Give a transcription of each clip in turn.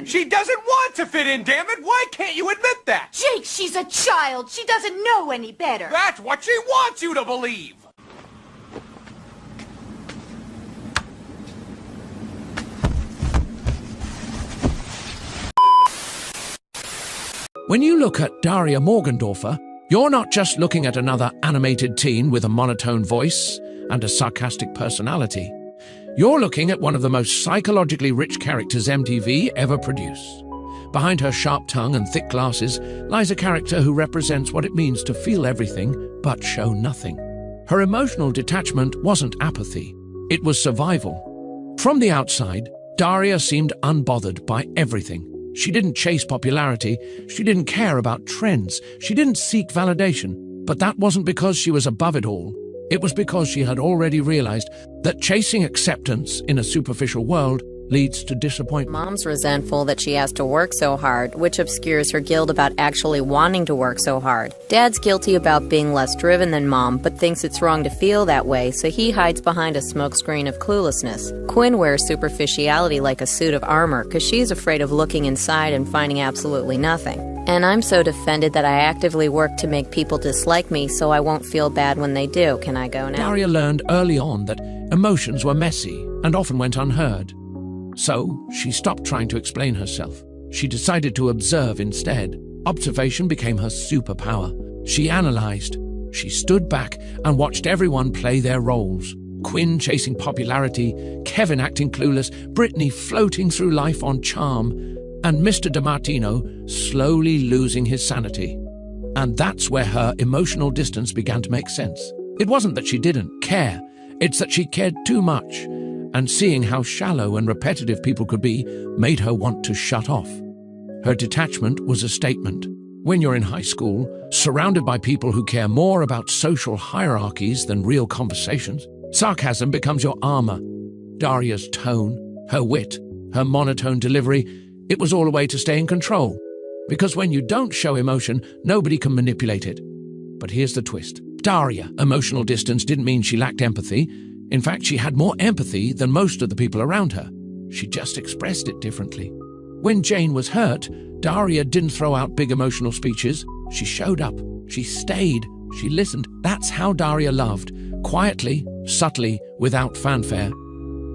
She doesn't want to fit in, damn it! Why can't you admit that? Jake, she's a child. She doesn't know any better. That's what she wants you to believe! When you look at Daria Morgendorffer, you're not just looking at another animated teen with a monotone voice and a sarcastic personality. You're looking at one of the most psychologically rich characters MTV ever produced. Behind her sharp tongue and thick glasses lies a character who represents what it means to feel everything but show nothing. Her emotional detachment wasn't apathy, it was survival. From the outside, Daria seemed unbothered by everything. She didn't chase popularity, she didn't care about trends, she didn't seek validation. But that wasn't because she was above it all. It was because she had already realized that chasing acceptance in a superficial world leads to disappointment. Mom's resentful that she has to work so hard, which obscures her guilt about actually wanting to work so hard. Dad's guilty about being less driven than Mom, but thinks it's wrong to feel that way, so he hides behind a smokescreen of cluelessness. Quinn wears superficiality like a suit of armor because she's afraid of looking inside and finding absolutely nothing. And I'm so defended that I actively work to make people dislike me so I won't feel bad when they do. Can I go now? Daria learned early on that emotions were messy and often went unheard. So, she stopped trying to explain herself. She decided to observe instead. Observation became her superpower. She analyzed. She stood back and watched everyone play their roles. Quinn chasing popularity, Kevin acting clueless, Brittany floating through life on charm, and Mr. DiMartino slowly losing his sanity. And that's where her emotional distance began to make sense. It wasn't that she didn't care, it's that she cared too much. And seeing how shallow and repetitive people could be made her want to shut off. Her detachment was a statement. When you're in high school, surrounded by people who care more about social hierarchies than real conversations, sarcasm becomes your armor. Daria's tone, her wit, her monotone delivery, it was all a way to stay in control. Because when you don't show emotion, nobody can manipulate it. But here's the twist. Daria, emotional distance didn't mean she lacked empathy. In fact, she had more empathy than most of the people around her. She just expressed it differently. When Jane was hurt, Daria didn't throw out big emotional speeches. She showed up. She stayed. She listened. That's how Daria loved. Quietly, subtly, without fanfare.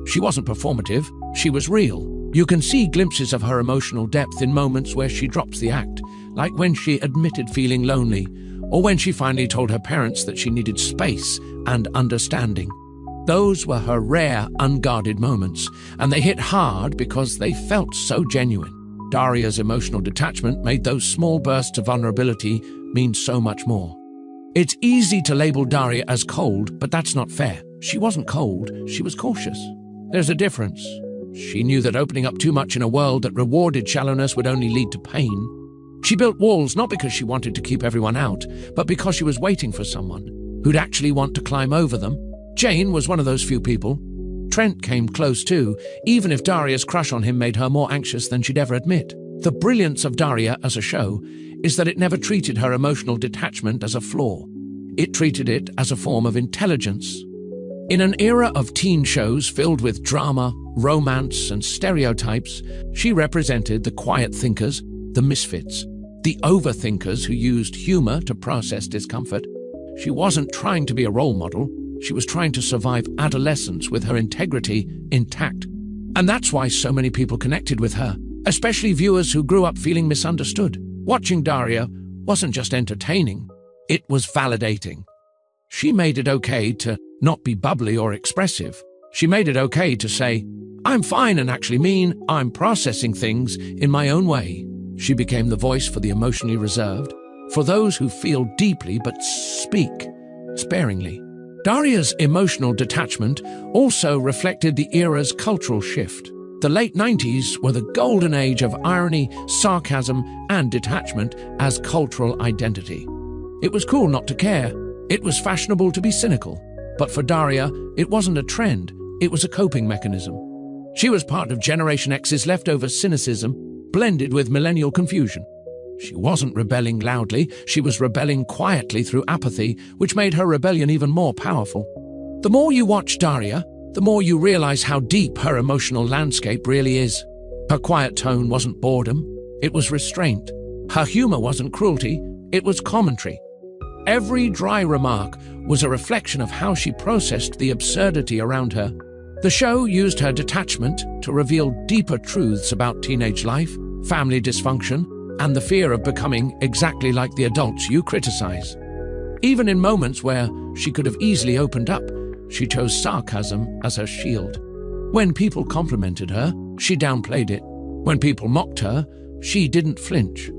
She wasn't performative. She was real. You can see glimpses of her emotional depth in moments where she drops the act, like when she admitted feeling lonely, or when she finally told her parents that she needed space and understanding. Those were her rare, unguarded moments, and they hit hard because they felt so genuine. Daria's emotional detachment made those small bursts of vulnerability mean so much more. It's easy to label Daria as cold, but that's not fair. She wasn't cold, she was cautious. There's a difference. She knew that opening up too much in a world that rewarded shallowness would only lead to pain. She built walls not because she wanted to keep everyone out, but because she was waiting for someone who'd actually want to climb over them. Jane was one of those few people. Trent came close too, even if Daria's crush on him made her more anxious than she'd ever admit. The brilliance of Daria as a show is that it never treated her emotional detachment as a flaw. It treated it as a form of intelligence. In an era of teen shows filled with drama, romance, and stereotypes, she represented the quiet thinkers, the misfits, the overthinkers who used humor to process discomfort. She wasn't trying to be a role model. She was trying to survive adolescence with her integrity intact. And that's why so many people connected with her, especially viewers who grew up feeling misunderstood. Watching Daria wasn't just entertaining, it was validating. She made it okay to not be bubbly or expressive. She made it okay to say, I'm fine and actually mean, I'm processing things in my own way. She became the voice for the emotionally reserved, for those who feel deeply but speak sparingly. Daria's emotional detachment also reflected the era's cultural shift. The late 90s were the golden age of irony, sarcasm, and detachment as cultural identity. It was cool not to care. It was fashionable to be cynical. But for Daria, it wasn't a trend, it was a coping mechanism. She was part of Generation X's leftover cynicism, blended with millennial confusion. She wasn't rebelling loudly, she was rebelling quietly through apathy, which made her rebellion even more powerful. The more you watch Daria, the more you realize how deep her emotional landscape really is. Her quiet tone wasn't boredom, it was restraint. Her humor wasn't cruelty, it was commentary. Every dry remark was a reflection of how she processed the absurdity around her. The show used her detachment to reveal deeper truths about teenage life, family dysfunction, and the fear of becoming exactly like the adults you criticize. Even in moments where she could have easily opened up, she chose sarcasm as her shield. When people complimented her, she downplayed it. When people mocked her, she didn't flinch.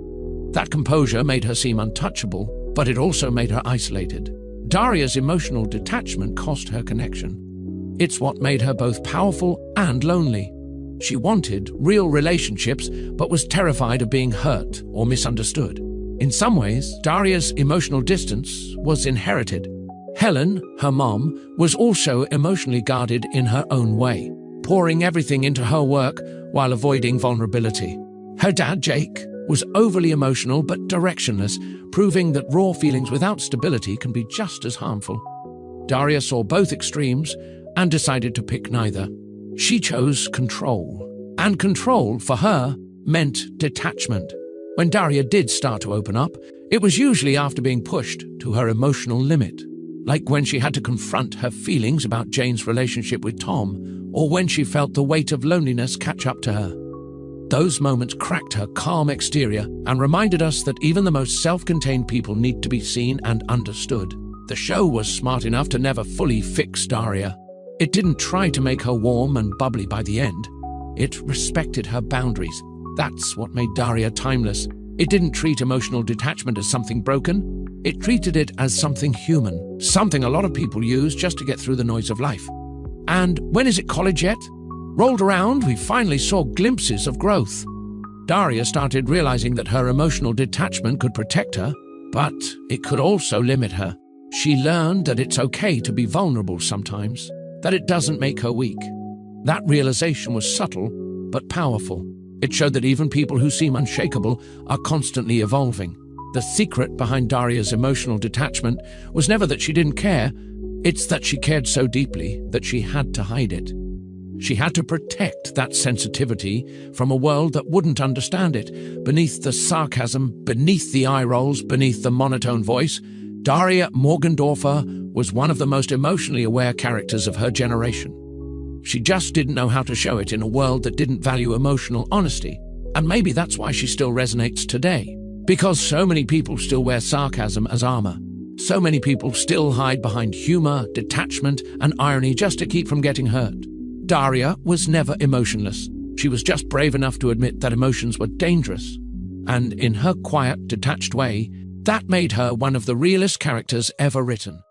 That composure made her seem untouchable, but it also made her isolated. Daria's emotional detachment cost her connection. It's what made her both powerful and lonely. She wanted real relationships, but was terrified of being hurt or misunderstood. In some ways, Daria's emotional distance was inherited. Helen, her mom, was also emotionally guarded in her own way, pouring everything into her work while avoiding vulnerability. Her dad, Jake, was overly emotional but directionless, proving that raw feelings without stability can be just as harmful. Daria saw both extremes and decided to pick neither. She chose control, and control for her meant detachment. When Daria did start to open up, it was usually after being pushed to her emotional limit, like when she had to confront her feelings about Jane's relationship with Tom, or when she felt the weight of loneliness catch up to her. Those moments cracked her calm exterior and reminded us that even the most self-contained people need to be seen and understood. The show was smart enough to never fully fix Daria. It didn't try to make her warm and bubbly by the end. It respected her boundaries. That's what made Daria timeless. It didn't treat emotional detachment as something broken. It treated it as something human, something a lot of people use just to get through the noise of life. And when is it college yet? Rolled around, we finally saw glimpses of growth. Daria started realizing that her emotional detachment could protect her, but it could also limit her. She learned that it's okay to be vulnerable sometimes, that it doesn't make her weak. That realization was subtle, but powerful. It showed that even people who seem unshakable are constantly evolving. The secret behind Daria's emotional detachment was never that she didn't care, it's that she cared so deeply that she had to hide it. She had to protect that sensitivity from a world that wouldn't understand it. Beneath the sarcasm, beneath the eye rolls, beneath the monotone voice, Daria Morgendorffer was one of the most emotionally aware characters of her generation. She just didn't know how to show it in a world that didn't value emotional honesty. And maybe that's why she still resonates today. Because so many people still wear sarcasm as armor. So many people still hide behind humor, detachment, and irony just to keep from getting hurt. Daria was never emotionless. She was just brave enough to admit that emotions were dangerous. And in her quiet, detached way, that made her one of the realest characters ever written.